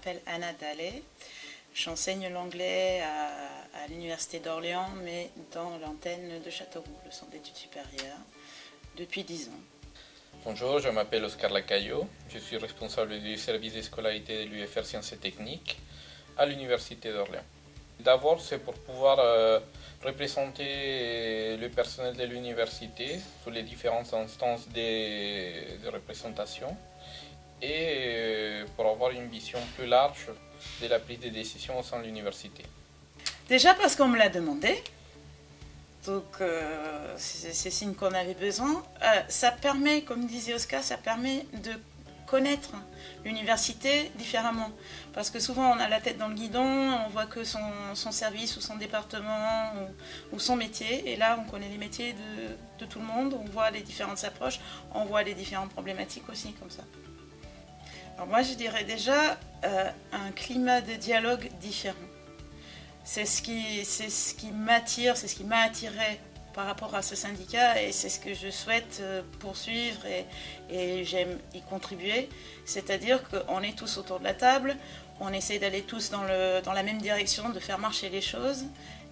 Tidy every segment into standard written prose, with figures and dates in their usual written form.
m'appelle Anna Dallet. J'enseigne l'anglais à l'Université d'Orléans, mais dans l'antenne de Châteauroux, le centre d'études supérieures, depuis 10 ans. Bonjour, je m'appelle Oscar Lacayo, je suis responsable du service de scolarité de l'UFR Sciences et Techniques à l'Université d'Orléans. D'abord, c'est pour pouvoir représenter le personnel de l'université sur les différentes instances de représentation et pour avoir une vision plus large de la prise de décision au sein de l'université. Déjà parce qu'on me l'a demandé, donc c'est signe qu'on avait besoin. Ça permet, comme disait Oscar, ça permet de connaître l'université différemment. Parce que souvent on a la tête dans le guidon, on voit que son service ou son département ou son métier. Et là on connaît les métiers de tout le monde, on voit les différentes approches, on voit les différentes problématiques aussi comme ça. Alors moi je dirais déjà un climat de dialogue différent. C'est ce qui m'attire, c'est ce qui m'a attiré par rapport à ce syndicat et c'est ce que je souhaite poursuivre et j'aime y contribuer. C'est-à-dire qu'on est tous autour de la table, on essaie d'aller tous dans la même direction, de faire marcher les choses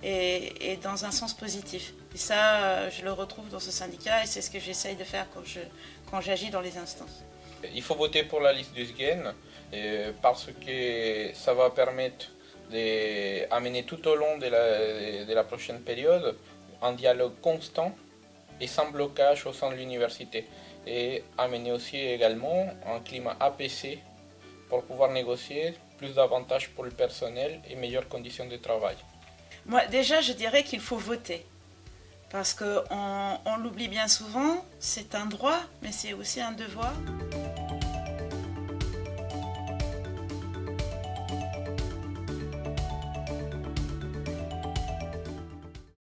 et dans un sens positif. Et ça, je le retrouve dans ce syndicat et c'est ce que j'essaye de faire quand j'agis dans les instances. Il faut voter pour la liste du SGEN parce que ça va permettre d'amener tout au long de la prochaine période un dialogue constant et sans blocage au sein de l'université et amener aussi également un climat apaisé pour pouvoir négocier plus d'avantages pour le personnel et meilleures conditions de travail. Moi déjà je dirais qu'il faut voter parce qu'on l'oublie bien souvent, c'est un droit mais c'est aussi un devoir.